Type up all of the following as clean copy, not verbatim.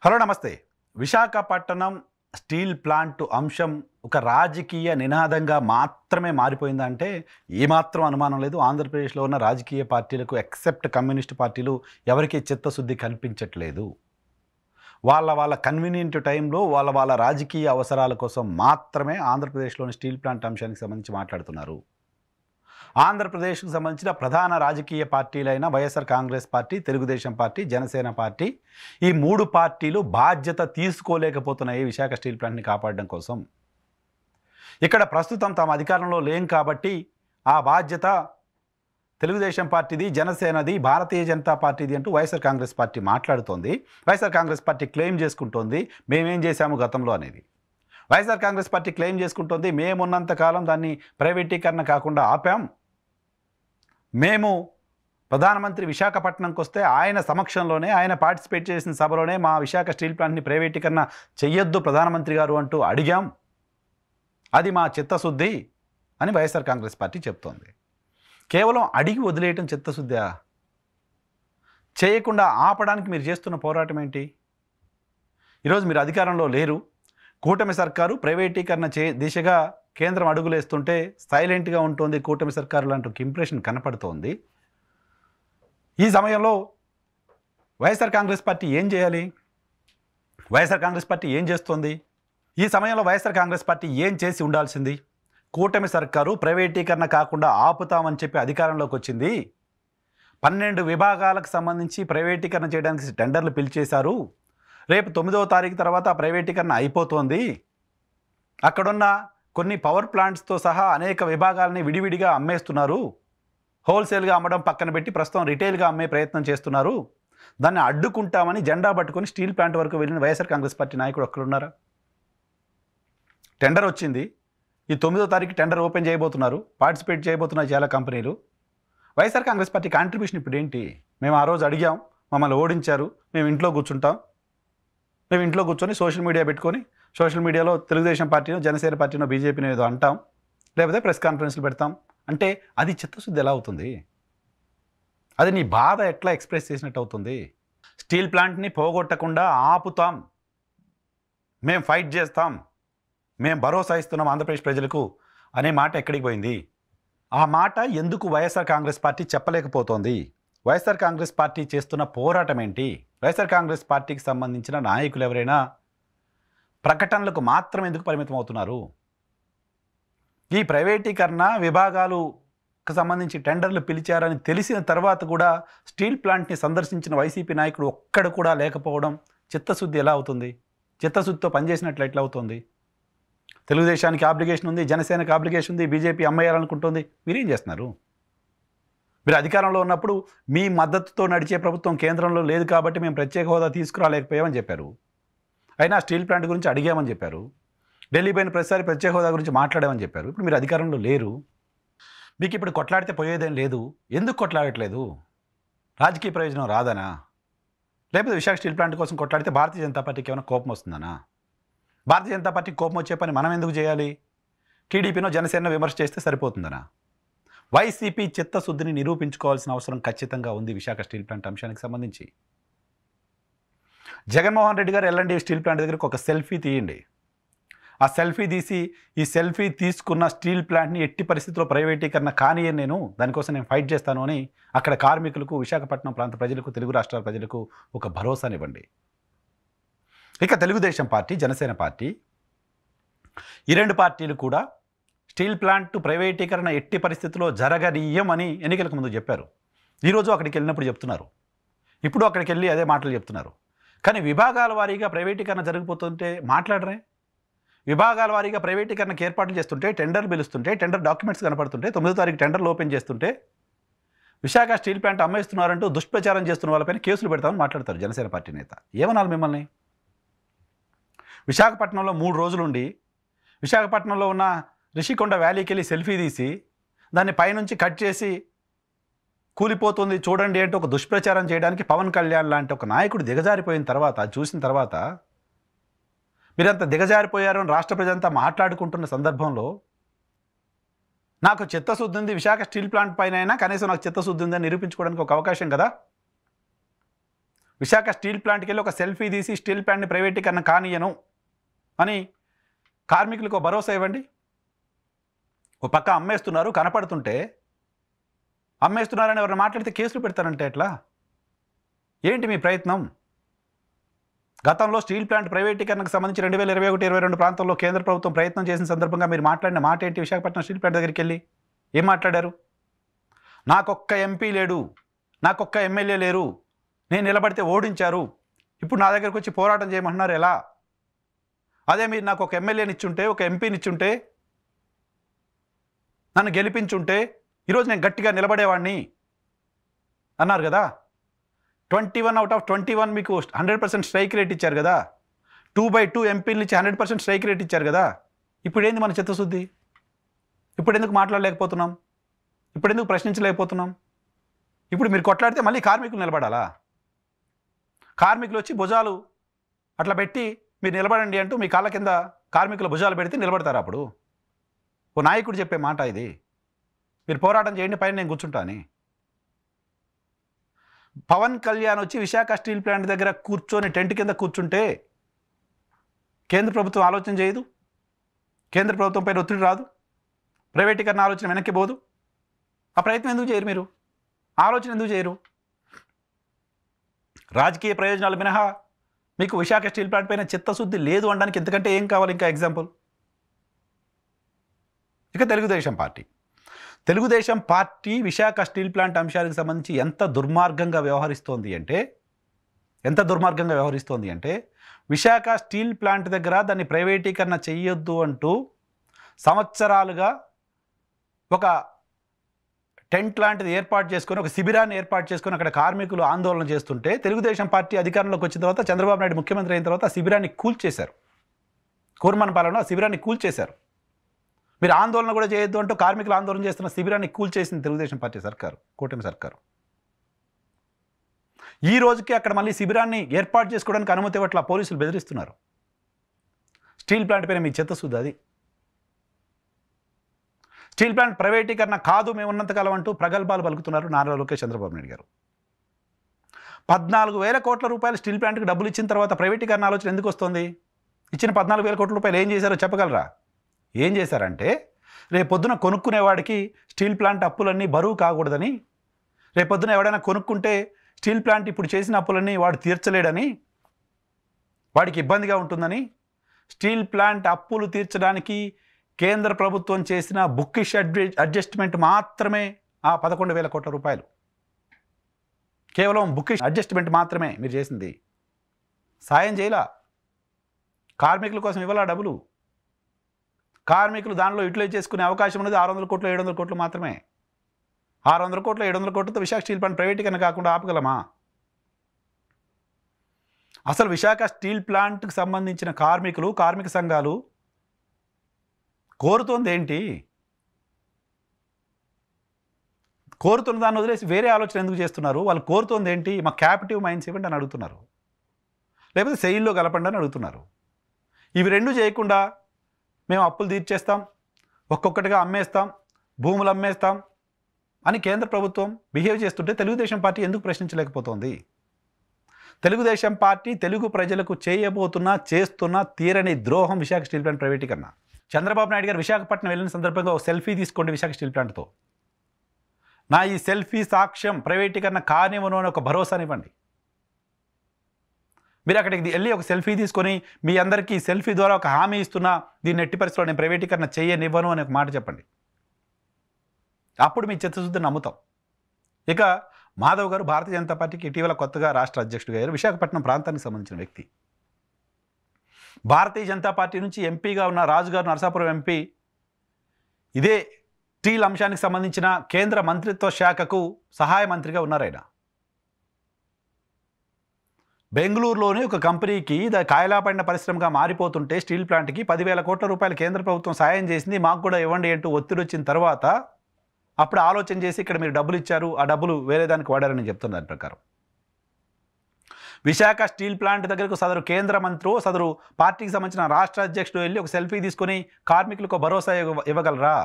Hello నమస్తే. Visakhapatnam steel plant అంశం ఒక రాజకీయ నినాదంగా మాత్రమే మారిపోయిందంటే ఏమాత్రం అనుమానం లేదు. ఆంధ్రప్రదేశ్లో ఉన్న రాజకీయ పార్టీలకు ఎక్సెప్ట్ కమ్యూనిస్ట్ పార్టీలు ఎవరికీ చిత్తశుద్ధి కనిపించట్లేదు. వాళ్ళ కన్వీనియంట్ టైంలో వాళ్ళ రాజకీయ అవసరాల కోసం మాత్రమే ఆంధ్రప్రదేశ్లోని స్టీల్ ప్లాంట్ అంశానికి సంబంధించి మాట్లాడుతున్నారు. ఆంధ్రప్రదేశ్కు సంబంధించిన ప్రధాన రాజకీయ పార్టీలైన YSR Congress party, Telugu Desam party, Janasena party ఈ మూడు పార్టీలు బాధ్యత తీసుకోలేకపోతున్నాయి విశాఖ స్టీల్ ప్లాంట్ని కాపాడడం కోసం. ఇక్కడ ప్రస్తుతం తమ అధికారంలో లేం కాబట్టి ఆ బాధ్యత తెలుగుదేశం పార్టీది, జనసేనది, భారతీయ జనతా పార్టీది అంటూ వైఎస్ఆర్ కాంగ్రెస్ పార్టీ మాట్లాడుతోంది. వైఎస్ఆర్ కాంగ్రెస్ పార్టీ క్లెయిమ్ చేసుకుంటోంది మేమేం చేశాము గతంలో అనేది. వైఎస్ఆర్ కాంగ్రెస్ పార్టీ క్లెయిమ్ చేసుకుంటోంది మేమున్నంతకాలం దాన్ని ప్రైవేటీకరణ కాకుండా ఆపాం. మేము ప్రధానమంత్రి విశాఖపట్నంకి వస్తే ఆయన సమక్షంలోనే, ఆయన పార్టిసిపేట్ చేసిన సభలోనే మా విశాఖ స్టీల్ ప్లాంట్ని ప్రైవేటీకరణ చెయ్యొద్దు ప్రధానమంత్రి గారు అంటూ అడిగాం. అది మా చిత్తశుద్ధి అని వైఎస్ఆర్ కాంగ్రెస్ పార్టీ చెప్తోంది. కేవలం అడిగి వదిలేయటం చిత్తశుద్ధా? చేయకుండా ఆపడానికి మీరు చేస్తున్న పోరాటం ఏంటి? ఈరోజు మీరు అధికారంలో లేరు. కూటమి సర్కారు ప్రైవేటీకరణ దిశగా కేంద్రం అడుగులేస్తుంటే సైలెంట్గా ఉంటుంది కూటమి సర్కారు లాంటి ఒక ఇంప్రెషన్ కనపడుతోంది. ఈ సమయంలో వైఎస్ఆర్ కాంగ్రెస్ పార్టీ ఏం చేయాలి? వైఎస్ఆర్ కాంగ్రెస్ పార్టీ ఏం చేస్తోంది? ఈ సమయంలో వైఎస్ఆర్ కాంగ్రెస్ పార్టీ ఏం చేసి ఉండాల్సింది? కూటమి సర్కారు ప్రైవేటీకరణ కాకుండా ఆపుతామని చెప్పి అధికారంలోకి వచ్చింది. 12 విభాగాలకు సంబంధించి ప్రైవేటీకరణ చేయడానికి టెండర్లు పిలిచేశారు. రేపు 9వ తారీఖు తర్వాత ప్రైవేటీకరణ అయిపోతోంది. అక్కడున్న కొన్ని పవర్ ప్లాంట్స్తో సహా అనేక విభాగాలని విడివిడిగా అమ్మేస్తున్నారు. హోల్సేల్గా అమ్మడం పక్కన పెట్టి ప్రస్తుతం రిటైల్గా అమ్మే ప్రయత్నం చేస్తున్నారు. దాన్ని అడ్డుకుంటామని జెండా పట్టుకొని స్టీల్ ప్లాంట్ వరకు వెళ్ళిన వైఎస్ఆర్ కాంగ్రెస్ పార్టీ నాయకుడు ఒక్కరున్నారా? టెండర్ వచ్చింది. ఈ 9వ తారీఖు టెండర్ ఓపెన్ చేయబోతున్నారు. పార్టిసిపేట్ చేయబోతున్నారు చాలా కంపెనీలు. వైఎస్ఆర్ కాంగ్రెస్ పార్టీ కాంట్రిబ్యూషన్ ఇప్పుడు ఏంటి? మేము ఆ రోజు అడిగాం, మమ్మల్ని ఓడించారు, మేము ఇంట్లో కూర్చుంటాం, మేము ఇంట్లో కూర్చొని సోషల్ మీడియా పెట్టుకొని సోషల్ మీడియాలో తెలుగుదేశం పార్టీనో, జనసేన పార్టీనో, బీజేపీనో ఏదో అంటాం, లేకపోతే ప్రెస్ కాన్ఫరెన్స్లు పెడతాం అంటే అది చిత్తశుద్ధి ఎలా అవుతుంది? అది నీ బాధ ఎట్లా ఎక్స్ప్రెస్ చేసినట్టు అవుతుంది? స్టీల్ ప్లాంట్ని పోగొట్టకుండా ఆపుతాం, మేము ఫైట్ చేస్తాం, మేము భరోసా ఇస్తున్నాం ఆంధ్రప్రదేశ్ ప్రజలకు అనే మాట ఎక్కడికి పోయింది? ఆ మాట ఎందుకు వైఎస్ఆర్ కాంగ్రెస్ పార్టీ చెప్పలేకపోతోంది? వైఎస్ఆర్ కాంగ్రెస్ పార్టీ చేస్తున్న పోరాటం ఏంటి? వైఎస్ఆర్ కాంగ్రెస్ పార్టీకి సంబంధించిన నాయకులు ఎవరైనా ప్రకటనలకు మాత్రం ఎందుకు పరిమితం అవుతున్నారు? ఈ ప్రైవేటీకరణ విభాగాలకు సంబంధించి టెండర్లు పిలిచారని తెలిసిన తర్వాత కూడా స్టీల్ ప్లాంట్ని సందర్శించిన వైసీపీ నాయకుడు ఒక్కడు కూడా లేకపోవడం చిత్తశుద్ధి ఎలా అవుతుంది? చిత్తశుద్ధితో పనిచేసినట్లు ఎట్లా అవుతుంది? తెలుగుదేశానికి ఆబ్లిగేషన్ ఉంది, జనసేనకి ఆబ్లిగేషన్ ఉంది, బీజేపీ అమ్మేయాలనుకుంటుంది. మీరేం చేస్తున్నారు? మీరు అధికారంలో ఉన్నప్పుడు మీ మద్దతుతో నడిచే ప్రభుత్వం కేంద్రంలో లేదు కాబట్టి మేము ప్రత్యేక హోదా తీసుకురాలేకపోయామని చెప్పారు. అయినా స్టీల్ ప్లాంట్ గురించి అడిగామని చెప్పారు. ఢిల్లీ పైన ప్రతిసారి ప్రత్యేక హోదా గురించి మాట్లాడామని చెప్పారు. ఇప్పుడు మీరు అధికారంలో లేరు. మీకు ఇప్పుడు కొట్లాడితే పోయేదేం లేదు. ఎందుకు కొట్లాడట్లేదు? రాజకీయ ప్రయోజనం రాదనా? లేకపోతే విశాఖ స్టీల్ ప్లాంట్ కోసం కొట్లాడితే భారతీయ జనతా పార్టీకి ఏమైనా కోపం వస్తుందనా? భారతీయ జనతా పార్టీకి కోపం వచ్చే పని మనం ఎందుకు చేయాలి? టీడీపీనో జనసేన విమర్శ చేస్తే సరిపోతుందనా? వైసీపీ చిత్తశుద్ధిని నిరూపించుకోవాల్సిన అవసరం ఖచ్చితంగా ఉంది విశాఖ స్టీల్ ప్లాంట్ అంశానికి సంబంధించి. జగన్మోహన్ రెడ్డి గారు ఎల్ఎన్టీ స్టీల్ ప్లాంట్ దగ్గరకు ఒక సెల్ఫీ తీయండి. ఆ సెల్ఫీ తీసి, ఈ సెల్ఫీ తీసుకున్న స్టీల్ ప్లాంట్ని ఎట్టి పరిస్థితుల్లో ప్రైవేటీకరణ కానియని, నేను దానికోసం నేను ఫైట్ చేస్తాను అని అక్కడ కార్మికులకు, విశాఖపట్నం ప్రాంత ప్రజలకు, తెలుగు రాష్ట్రాల ప్రజలకు ఒక భరోసానివ్వండి. ఇక తెలుగుదేశం పార్టీ, జనసేన పార్టీ ఈ రెండు పార్టీలు కూడా స్టీల్ ప్లాంట్ ప్రైవేటీకరణ ఎట్టి పరిస్థితుల్లో జరగనీయమని ఎన్నికలకు ముందు చెప్పారు. ఈరోజు అక్కడికి వెళ్ళినప్పుడు చెప్తున్నారు. ఇప్పుడు అక్కడికి వెళ్ళి అదే మాటలు చెప్తున్నారు. కానీ విభాగాల వారీగా ప్రైవేటీకరణ జరిగిపోతుంటే మాట్లాడరే? విభాగాల వారీగా ప్రైవేటీకరణకు ఏర్పాట్లు చేస్తుంటే, టెండర్ పిలుస్తుంటే, టెండర్ డాక్యుమెంట్స్ కనపడుతుంటే, 9వ తారీఖు టెండర్లు ఓపెన్ చేస్తుంటే విశాఖ స్టీల్ ప్లాంట్ అమ్మేస్తున్నారంటూ దుష్ప్రచారం చేస్తున్న వాళ్ళపైన కేసులు పెడతామని మాట్లాడతారు జనసేన పార్టీ నేత. ఏమనాలి మిమ్మల్ని? విశాఖపట్నంలో 3 రోజులుండి విశాఖపట్నంలో ఉన్న రిషికొండ వ్యాలీకి వెళ్ళి సెల్ఫీ తీసి దాన్ని పైనుంచి కట్ చేసి కూలిపోతుంది చూడండి అంటే ఒక దుష్ప్రచారం చేయడానికి పవన్ కళ్యాణ్ లాంటి ఒక నాయకుడు దిగజారిపోయిన తర్వాత, చూసిన తర్వాత మీరంతా దిగజారిపోయారు అని రాష్ట్ర ప్రజలంతా మాట్లాడుకుంటున్న సందర్భంలో నాకు చిత్తశుద్ధి ఉంది, విశాఖ స్టీల్ ప్లాంట్ పైన అయినా కనీసం నాకు చిత్తశుద్ధి ఉందని నిరూపించుకోవడానికి ఒక అవకాశం కదా. విశాఖ స్టీల్ ప్లాంట్కి వెళ్ళి ఒక సెల్ఫీ తీసి స్టీల్ ప్లాంట్ని ప్రైవేటీకరణ కానియను అని కార్మికులకు భరోసా ఇవ్వండి. ఓ పక్క అమ్మేస్తున్నారు కనపడుతుంటే, అమ్మేస్తున్నారని ఎవరైనా మాట్లాడితే కేసులు పెడతారంటే ఎట్లా? ఏంటి మీ ప్రయత్నం? గతంలో స్టీల్ ప్లాంట్ ప్రైవేటీకరణకు సంబంధించి 2021-22 ప్రాంతంలో కేంద్ర ప్రభుత్వం ప్రయత్నం చేసిన సందర్భంగా మీరు మాట్లాడిన మాట ఏంటి? విశాఖపట్నం స్టీల్ ప్లాంట్ దగ్గరికి వెళ్ళి ఏం మాట్లాడారు? నాకొక్క ఎంపీ లేడు, నాకొక్క ఎమ్మెల్యే లేరు, నేను నిలబడితే ఓడించారు, ఇప్పుడు నా దగ్గరకు వచ్చి పోరాటం చేయమంటున్నారు ఎలా? అదే మీరు నాకు ఒక ఎమ్మెల్యేని ఇచ్చుంటే, ఒక ఎంపీని ఇచ్చుంటే, నన్ను గెలిపించుంటే ఈరోజు నేను గట్టిగా నిలబడేవాడిని అన్నారు కదా. 21 out of 21 మీకు 100% స్ట్రైక్ రేట్ ఇచ్చారు కదా. 2/2 ఎంపీలు ఇచ్చి 100% స్ట్రైక్ రేట్ ఇచ్చారు కదా. ఇప్పుడు ఏంది మన చిత్తశుద్ధి? ఇప్పుడు ఎందుకు మాట్లాడలేకపోతున్నాం? ఇప్పుడు ఎందుకు ప్రశ్నించలేకపోతున్నాం? ఇప్పుడు మీరు కొట్లాడితే మళ్ళీ కార్మికులు నిలబడాలా? కార్మికులు వచ్చి భుజాలు అట్లా పెట్టి మీరు నిలబడండి అంటూ మీ కాళ్ళ కింద కార్మికుల భుజాలు పెడితే నిలబడతారు? అప్పుడు ఓ నాయకుడు చెప్పే మాట ఇది. మీరు పోరాటం చేయండి, పైన నేను కూర్చుంటాను. పవన్ కళ్యాణ్ వచ్చి విశాఖ స్టీల్ ప్లాంట్ దగ్గర కూర్చొని టెంట్ కింద కూర్చుంటే కేంద్ర ప్రభుత్వం ఆలోచన చేయదు, కేంద్ర ప్రభుత్వం పైన ఒత్తిడి రాదు, ప్రైవేటీకరణ ఆలోచన వెనక్కి పోదు. ఆ ప్రయత్నం ఎందుకు చేయరు? మీరు ఆలోచన ఎందుకు చేయరు? రాజకీయ ప్రయోజనాలు మినహా మీకు విశాఖ స్టీల్ ప్లాంట్ పైన చిత్తశుద్ధి లేదు అనడానికి ఎంతకంటే ఏం కావాలి ఇంకా ఎగ్జాంపుల్? ఇక Telugu Desam party Visakha steel plant అంశానికి సంబంధించి ఎంత దుర్మార్గంగా వ్యవహరిస్తోంది అంటే విశాఖ స్టీల్ ప్లాంట్ దగ్గర దాన్ని ప్రైవేటీకరణ చెయ్యొద్దు అంటూ సంవత్సరాలుగా ఒక టెంట్ లాంటిది ఏర్పాటు చేసుకొని, ఒక శిబిరాన్ని ఏర్పాటు చేసుకొని అక్కడ కార్మికులు ఆందోళన చేస్తుంటే తెలుగుదేశం పార్టీ అధికారంలోకి వచ్చిన తర్వాత, చంద్రబాబు నాయుడు ముఖ్యమంత్రి అయిన తర్వాత ఆ శిబిరాన్ని కూల్చేశారు. కూర్మనపాలెంలో ఆ శిబిరాన్ని కూల్చేశారు. మీరు ఆందోళన కూడా చేయొద్దు అంటూ కార్మికులు ఆందోళన చేస్తున్న శిబిరాన్ని కూల్చేసింది తెలుగుదేశం పార్టీ సర్కారు, కూటమి సర్కారు. ఈ రోజుకి అక్కడ మళ్ళీ శిబిరాన్ని ఏర్పాటు చేసుకోవడానికి అనుమతి ఇవ్వట్ల, పోలీసులు బెదిరిస్తున్నారు. స్టీల్ ప్లాంట్ పైన మీ చిత్తశుద్ధి అది. స్టీల్ ప్లాంట్ ప్రైవేటీకరణ కాదు మేము ఉన్నంతకాలం అంటూ ప్రగల్భాలు పలుకుతున్నారు నారా లోకేష్, చంద్రబాబు నాయుడు గారు. 14,000 కోట్ల రూపాయలు స్టీల్ ప్లాంట్కి డబ్బులు ఇచ్చిన తర్వాత ప్రైవేటీకరణ ఆలోచన ఎందుకు వస్తుంది? ఇచ్చిన 14,000 కోట్ల రూపాయలు ఏం చేశారో చెప్పగలరా? ఏం చేశారంటే, రేపొద్దున కొనుక్కునేవాడికి స్టీల్ ప్లాంట్ అప్పులన్నీ బరువు కాకూడదని, రేపొద్దున ఎవడైనా కొనుక్కుంటే స్టీల్ ప్లాంట్ ఇప్పుడు చేసిన అప్పులన్నీ వాడు తీర్చలేడని, వాడికి ఇబ్బందిగా ఉంటుందని, స్టీల్ ప్లాంట్ అప్పులు తీర్చడానికి కేంద్ర ప్రభుత్వం చేసిన బుక్కిష్ అడ్జస్ట్మెంట్ మాత్రమే ఆ 11,000 కోట్ల రూపాయలు. కేవలం బుక్కిష్ అడ్జస్ట్మెంట్ మాత్రమే మీరు చేసింది. సాయం చేయలా, కార్మికుల కోసం ఇవ్వాలా డబ్బులు. కార్మికులు దానిలో యూటిలైజ్ చేసుకునే అవకాశం ఉన్నది 600 కోట్లు 700 కోట్లు మాత్రమే. 600 కోట్లు 700 కోట్లతో విశాఖ స్టీల్ ప్లాంట్ ప్రైవేటీకరణ కాకుండా ఆపగలమా? అసలు విశాఖ స్టీల్ ప్లాంట్కి సంబంధించిన కార్మికులు, కార్మిక సంఘాలు కోరుతోంది ఏంటి? కోరుతున్న దాన్ని వదిలేసి వేరే ఆలోచన ఎందుకు చేస్తున్నారు? వాళ్ళు కోరుతోంది ఏంటి? మా క్యాపిటివ్ మైండ్స్ ఇవ్వండి అని అడుగుతున్నారు, లేకపోతే సెయిల్లో కలపండి అని అడుగుతున్నారు. ఇవి రెండు చేయకుండా మేము అప్పులు తీర్చేస్తాం, ఒక్కొక్కటిగా అమ్మేస్తాం, భూములు అమ్మేస్తాం అని కేంద్ర ప్రభుత్వం బిహేవ్ చేస్తుంటే తెలుగుదేశం పార్టీ ఎందుకు ప్రశ్నించలేకపోతుంది? తెలుగుదేశం పార్టీ తెలుగు ప్రజలకు చేస్తున్న తీరని ద్రోహం విశాఖ స్టీల్ ప్లాంట్ ప్రైవేటీకరణ. చంద్రబాబు నాయుడు గారు విశాఖపట్నం వెళ్ళిన సందర్భంగా ఒక సెల్ఫీ తీసుకోండి విశాఖ స్టీల్ ప్లాంట్తో. నా ఈ సెల్ఫీ సాక్ష్యం ప్రైవేటీకరణ కానివ్వను అని ఒక భరోసానివ్వండి. మీరు అక్కడికి వెళ్ళి ఒక సెల్ఫీ తీసుకొని మీ అందరికీ సెల్ఫీ ద్వారా ఒక హామీ ఇస్తున్నా, దీన్ని ఎట్టి పరిస్థితుల్లో నేను ప్రైవేటీకరణ చేయనివ్వను అనే ఒక మాట చెప్పండి. అప్పుడు మీ చిత్తశుద్ధిని నమ్ముతాం. ఇక మాధవ్ గారు భారతీయ జనతా పార్టీకి ఇటీవల కొత్తగా రాష్ట్ర అధ్యక్షుడిగా అయ్యారు. విశాఖపట్నం ప్రాంతానికి సంబంధించిన వ్యక్తి. భారతీయ జనతా పార్టీ నుంచి ఎంపీగా ఉన్న రాజుగారు, నరసాపురం ఎంపీ, ఇదే స్టీల్ అంశానికి సంబంధించిన కేంద్ర మంత్రిత్వ శాఖకు సహాయ మంత్రిగా ఉన్నారు ఆయన. బెంగళూరులోని ఒక కంపెనీకి కాయలాపడిన పరిశ్రమగా మారిపోతుంటే స్టీల్ ప్లాంట్కి 10,000 కోట్ల రూపాయలు కేంద్ర ప్రభుత్వం సాయం చేసింది, మాకు కూడా ఇవ్వండి అంటూ ఒత్తిడి వచ్చిన తర్వాత అప్పుడు ఆలోచన చేసి ఇక్కడ మీరు డబ్బులు ఇచ్చారు, ఆ డబ్బులు వేరే దానికి వాడారని చెప్తున్నారు. దాని ప్రకారం విశాఖ స్టీల్ ప్లాంట్ దగ్గరకు సదరు కేంద్ర మంత్రి, సదరు పార్టీకి సంబంధించిన రాష్ట్ర అధ్యక్షుడు వెళ్ళి ఒక సెల్ఫీ తీసుకొని కార్మికులకు భరోసా ఇవ్వగలరా?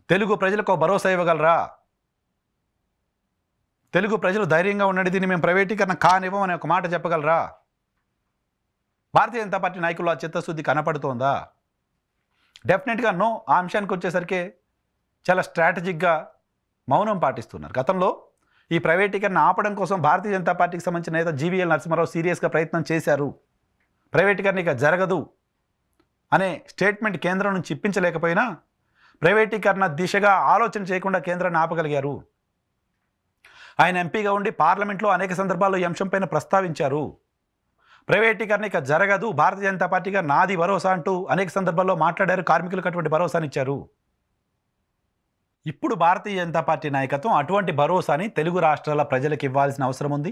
తెలుగు ప్రజలకు భరోసా ఇవ్వగలరా? తెలుగు ప్రజలు ధైర్యంగా ఉండండి, దీన్ని మేము ప్రైవేటీకరణ కానివ్వమని ఒక మాట చెప్పగలరా? భారతీయ జనతా పార్టీ నాయకుల్లో ఆ చిత్తశుద్ధి కనపడుతోందా? డెఫినెట్గా నో. ఆ అంశానికి వచ్చేసరికి చాలా స్ట్రాటజిక్గా మౌనం పాటిస్తున్నారు. గతంలో ఈ ప్రైవేటీకరణ ఆపడం కోసం భారతీయ జనతా పార్టీకి సంబంధించిన నేత జీవీఎల్ నరసింహారావు సీరియస్గా ప్రయత్నం చేశారు. ప్రైవేటీకరణ ఇక జరగదు అనే స్టేట్మెంట్ కేంద్రం నుంచి ఇప్పించలేకపోయినా ప్రైవేటీకరణ దిశగా ఆలోచన చేయకుండా కేంద్రాన్ని ఆపగలిగారు. ఆయన ఎంపీగా ఉండి పార్లమెంట్లో అనేక సందర్భాల్లో ఈ అంశంపైన ప్రస్తావించారు. ప్రైవేటీకరణ ఇక జరగదు, భారతీయ జనతా పార్టీగా నాది భరోసా అంటూ అనేక సందర్భాల్లో మాట్లాడారు. కార్మికులకు అటువంటి భరోసానిచ్చారు. ఇప్పుడు భారతీయ జనతా పార్టీ నాయకత్వం అటువంటి భరోసాని తెలుగు రాష్ట్రాల ప్రజలకు ఇవ్వాల్సిన అవసరం ఉంది.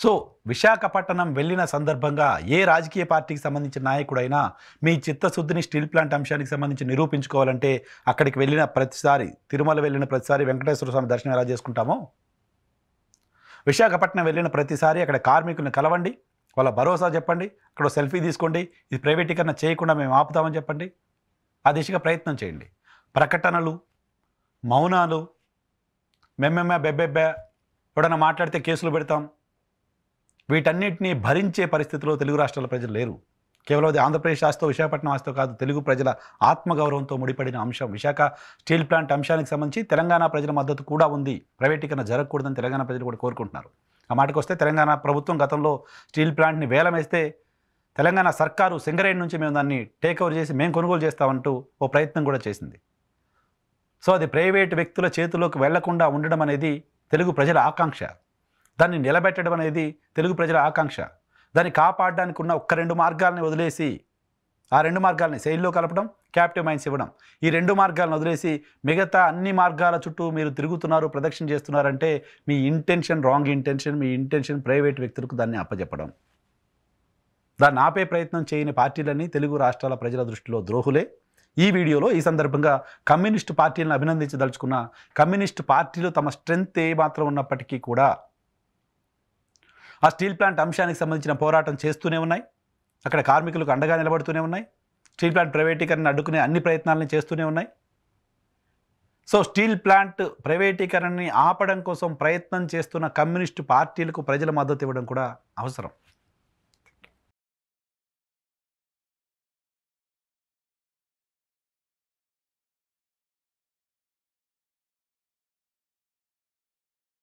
సో విశాఖపట్నం వెళ్ళిన సందర్భంగా ఏ రాజకీయ పార్టీకి సంబంధించిన నాయకుడైనా మీ చిత్తశుద్ధిని స్టీల్ ప్లాంట్ అంశానికి సంబంధించి నిరూపించుకోవాలంటే అక్కడికి వెళ్ళిన ప్రతిసారి, తిరుమల వెళ్ళిన ప్రతిసారి వెంకటేశ్వర స్వామి దర్శనం ఎలా చేసుకుంటామో, విశాఖపట్నం వెళ్ళిన ప్రతిసారి అక్కడ కార్మికులను కలవండి, వాళ్ళ భరోసా చెప్పండి, అక్కడ సెల్ఫీ తీసుకోండి, ఇది ప్రైవేటీకరణ చేయకుండా మేము ఆపుతామని చెప్పండి. ఆ దిశగా ప్రయత్నం చేయండి. ప్రకటనలు, మౌనాలు, మెమ్మెమ్మ బెబ్బెబ్బె, ఎవడన్నా మాట్లాడితే కేసులు పెడతాం, వీటన్నిటినీ భరించే పరిస్థితిలో తెలుగు రాష్ట్రాల ప్రజలు లేరు. కేవలం అది ఆంధ్రప్రదేశ్ ఆస్తో విశాఖపట్నం ఆస్తో కాదు, తెలుగు ప్రజల ఆత్మగౌరవంతో ముడిపడిన అంశం. విశాఖ స్టీల్ ప్లాంట్ అంశానికి సంబంధించి తెలంగాణ ప్రజల మద్దతు కూడా ఉంది. ప్రైవేటీకరణ జరగకూడదని తెలంగాణ ప్రజలు కూడా కోరుకుంటున్నారు. ఆ మాటకు వస్తే తెలంగాణ ప్రభుత్వం గతంలో స్టీల్ ప్లాంట్ని వేలం వేస్తే తెలంగాణ సర్కారు సింగరేణి నుంచి మేము దాన్ని టేక్ ఓవర్ చేసి మేము కొనుగోలు చేస్తామంటూ ఓ ప్రయత్నం కూడా చేసింది. సో అది ప్రైవేటు వ్యక్తుల చేతిలోకి వెళ్లకుండా ఉండడం అనేది తెలుగు ప్రజల ఆకాంక్ష. దాన్ని నిలబెట్టడం అనేది తెలుగు ప్రజల ఆకాంక్ష. దాన్ని కాపాడడానికి ఉన్న ఒక్క 2 మార్గాలని వదిలేసి, ఆ 2 మార్గాలని సెయిల్లో కలపడం, క్యాప్టివ్ మైన్స్ ఇవ్వడం, ఈ 2 మార్గాలను వదిలేసి మిగతా అన్ని మార్గాల చుట్టూ మీరు తిరుగుతున్నారు, ప్రదక్షిణ చేస్తున్నారంటే మీ ఇంటెన్షన్ రాంగ్ ఇంటెన్షన్. మీ ఇంటెన్షన్ ప్రైవేట్ వ్యక్తులకు దాన్ని అప్పచెప్పడం. దాన్ని ఆపే ప్రయత్నం చేయని పార్టీలన్నీ తెలుగు రాష్ట్రాల ప్రజల దృష్టిలో ద్రోహులే. ఈ వీడియోలో ఈ సందర్భంగా కమ్యూనిస్టు పార్టీలను అభినందించదలుచుకున్న, కమ్యూనిస్టు పార్టీలు తమ స్ట్రెంగ్త్ ఏ మాత్రం ఉన్నప్పటికీ కూడా ఆ స్టీల్ ప్లాంట్ అంశానికి సంబంధించిన పోరాటం చేస్తూనే ఉన్నాయి. అక్కడ కార్మికులకు అండగా నిలబడుతూనే ఉన్నాయి. స్టీల్ ప్లాంట్ ప్రైవేటీకరణ అడ్డుకునే అన్ని ప్రయత్నాలను చేస్తూనే ఉన్నాయి. సో స్టీల్ ప్లాంట్ ప్రైవేటీకరణని ఆపడం కోసం ప్రయత్నం చేస్తున్న కమ్యూనిస్టు పార్టీలకు ప్రజల మద్దతు ఇవ్వడం కూడా అవసరం.